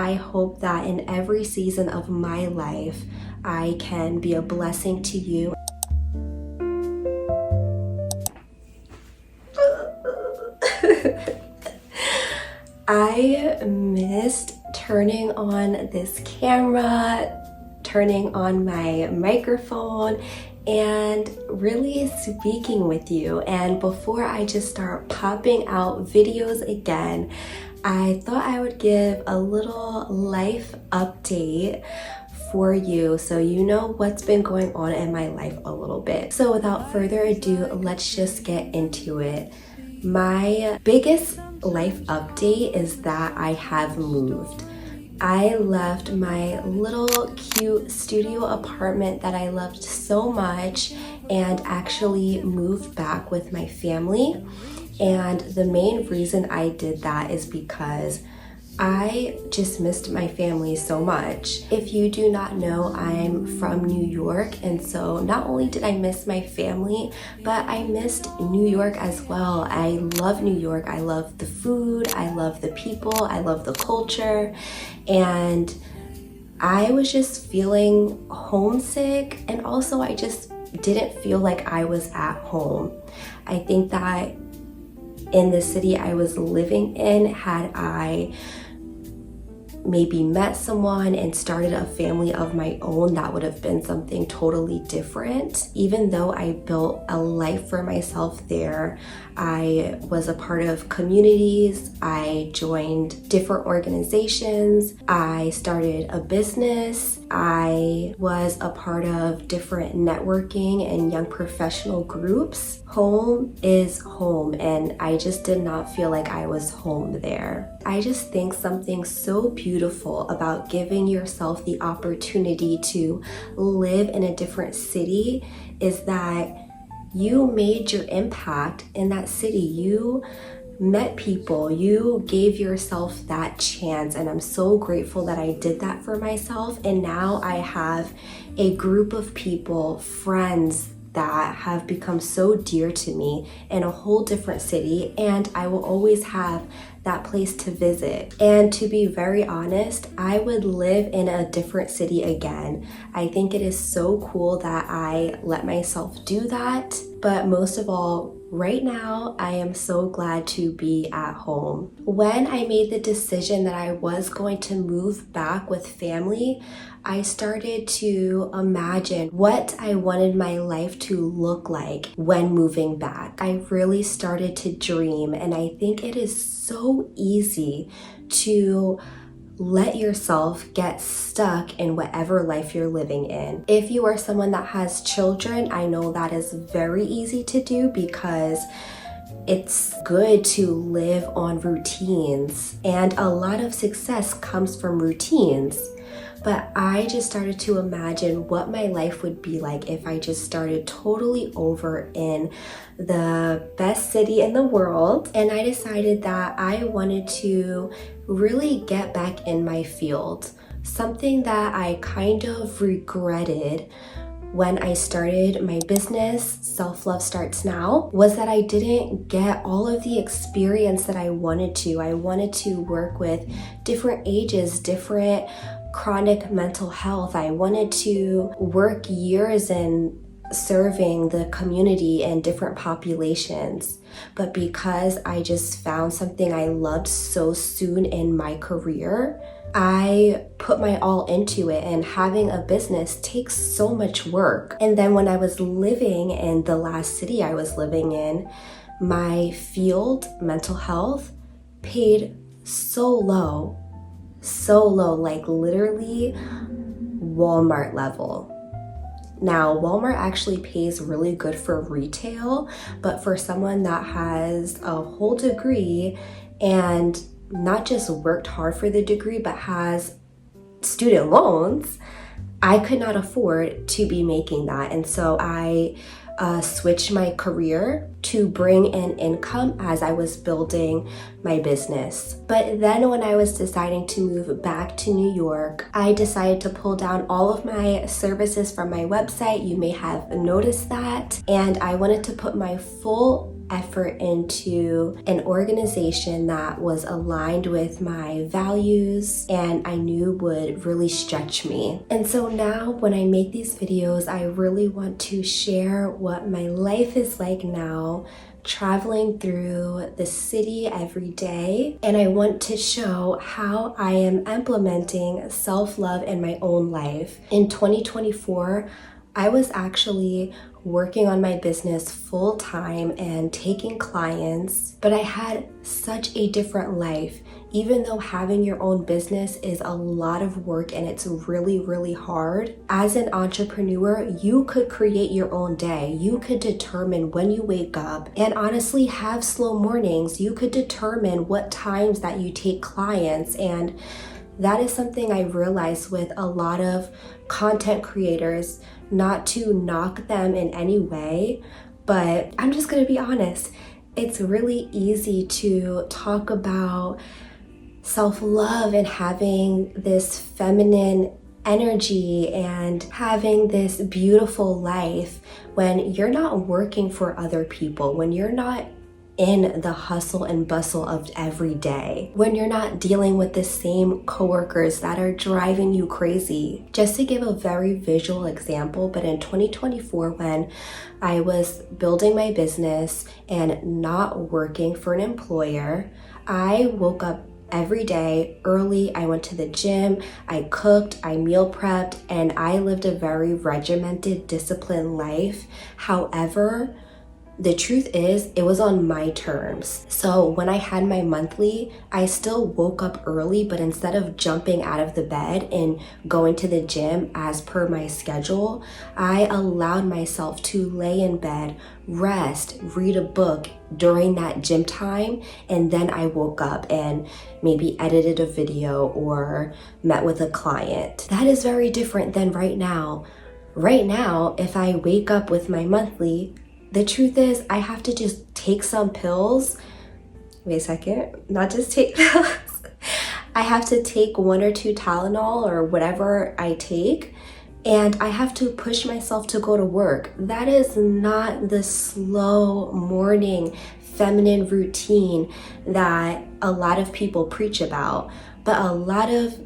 I hope that in every season of my life, I can be a blessing to you. I missed turning on this camera, turning on my microphone, and really speaking with you. And before I just start popping out videos again, I thought I would give a little life update for you so you know what's been going on in my life a little bit. So without further ado, let's just get into it. My biggest life update is that I have moved. I left my little cute studio apartment that I loved so much and actually moved back with my family. And the main reason I did that is because I just missed my family so much. If you do not know, I'm from New York, and so not only did I miss my family, but I missed New York as well. I love New York. I love the food, I love the people, I love the culture, and I was just feeling homesick, and also I just didn't feel like I was at home. I think that in the city I was living in, had I maybe met someone and started a family of my own, that would have been something totally different. Even though I built a life for myself there, I was a part of communities, I joined different organizations, I started a business, I was a part of different networking and young professional groups. Home is home, and I just did not feel like I was home there. I just think something so beautiful about giving yourself the opportunity to live in a different city is that you made your impact in that city. You met people, you gave yourself that chance, and I'm so grateful that I did that for myself. And now I have a group of people, friends, that have become so dear to me in a whole different city, and I will always have that place to visit. And to be very honest, I would live in a different city again. I think it is so cool that I let myself do that. But most of all, right now, I am so glad to be at home. When I made the decision that I was going to move back with family, I started to imagine what I wanted my life to look like when moving back. I really started to dream, and I think it is so easy to let yourself get stuck in whatever life you're living in. If you are someone that has children, I know that is very easy to do because it's good to live on routines, and a lot of success comes from routines. But I just started to imagine what my life would be like if I just started totally over in the best city in the world. And I decided that I wanted to really get back in my field. Something that I kind of regretted when I started my business, Self Love Starts Now, was that I didn't get all of the experience that I wanted to. I wanted to work with different ages, different chronic mental health. I wanted to work years in serving the community and different populations. But because I just found something I loved so soon in my career, I put my all into it, and having a business takes so much work. And then when I was living in the last city I was living in, my field, mental health, paid so low, like literally Walmart level. Now, Walmart actually pays really good for retail, but for someone that has a whole degree and not just worked hard for the degree, but has student loans, I could not afford to be making that. And so I switched my career to bring in income as I was building my business. But then when I was deciding to move back to New York, I decided to pull down all of my services from my website. You may have noticed that. And I wanted to put my full effort into an organization that was aligned with my values and I knew would really stretch me. And so now when I make these videos, I really want to share what my life is like now, traveling through the city every day, and I want to show how I am implementing self-love in my own life. In 2024, I was actually working on my business full time and taking clients, but I had such a different life. Even though having your own business is a lot of work and it's really, really hard, as an entrepreneur, you could create your own day. You could determine when you wake up and honestly have slow mornings. You could determine what times that you take clients, and that is something I realized with a lot of content creators. Not to knock them in any way, but I'm just gonna be honest. It's really easy to talk about self-love and having this feminine energy and having this beautiful life when you're not working for other people, when you're not in the hustle and bustle of every day, when you're not dealing with the same coworkers that are driving you crazy. Just to give a very visual example, but in 2024, when I was building my business and not working for an employer, I woke up every day early. I went to the gym, I cooked, I meal prepped, and I lived a very regimented, disciplined life. However, the truth is, it was on my terms. So when I had my monthly, I still woke up early, but instead of jumping out of the bed and going to the gym as per my schedule, I allowed myself to lay in bed, rest, read a book during that gym time, and then I woke up and maybe edited a video or met with a client. That is very different than right now. Right now, if I wake up with my monthly, the truth is, I have to just take some pills. Wait a second, not just take pills. I have to take 1 or 2 Tylenol or whatever I take, and I have to push myself to go to work. That is not the slow morning feminine routine that a lot of people preach about, but a lot of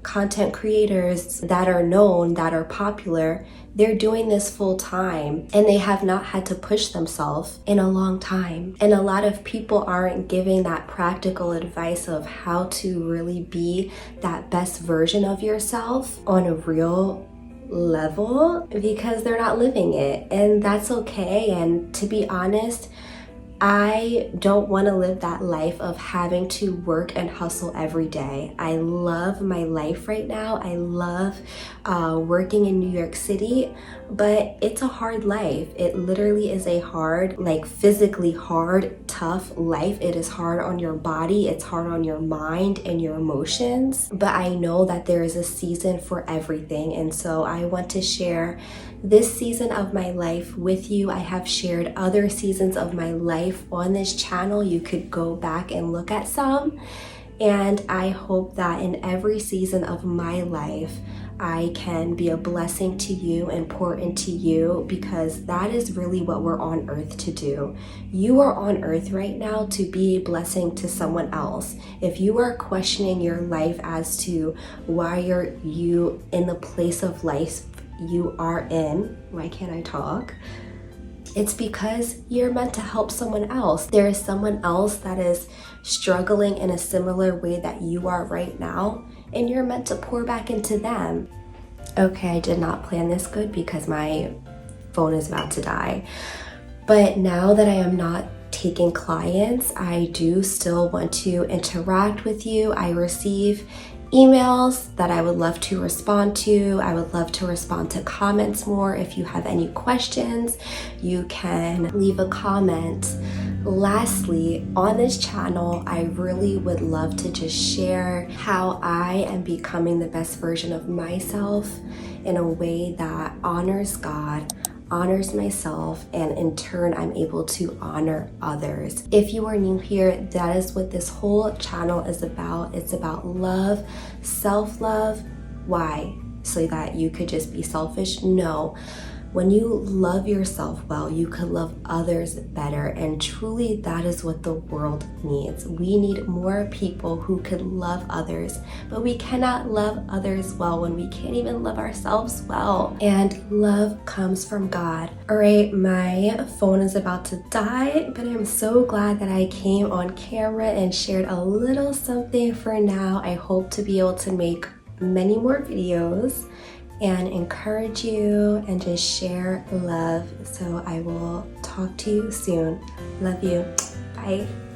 content creators that are known, that are popular, they're doing this full time and they have not had to push themselves in a long time. And a lot of people aren't giving that practical advice of how to really be that best version of yourself on a real level because they're not living it. And that's okay. And to be honest, I don't want to live that life of having to work and hustle every day. I love my life right now. I love working in New York City, but it's a hard life. It literally is a hard, like physically hard, tough life. It is hard on your body. It's hard on your mind and your emotions. But I know that there is a season for everything. And so I want to share this season of my life with you. I have shared other seasons of my life on this channel. You could go back and look at some. And I hope that in every season of my life, I can be a blessing to you and pour into you, because that is really what we're on earth to do. You are on earth right now to be a blessing to someone else. If you are questioning your life as to why are you in the place of life you are in, why can't I talk? It's because you're meant to help someone else. There is someone else that is struggling in a similar way that you are right now, and you're meant to pour back into them. Okay, I did not plan this good because my phone is about to die. But now that I am not taking clients, I do still want to interact with you. I receive emails that I would love to respond to. I would love to respond to comments more. If you have any questions, you can leave a comment. Lastly, on this channel, I really would love to just share how I am becoming the best version of myself in a way that honors God, honors myself, and in turn I'm able to honor others. If you are new here, that is what this whole channel is about. It's about love, self-love. Why? So that you could just be selfish? No. When you love yourself well, you can love others better, and truly that is what the world needs. We need more people who could love others, but we cannot love others well when we can't even love ourselves well. And love comes from God. All right, my phone is about to die, but I'm so glad that I came on camera and shared a little something for now. I hope to be able to make many more videos and encourage you and just share love. So I will talk to you soon. Love you. Bye.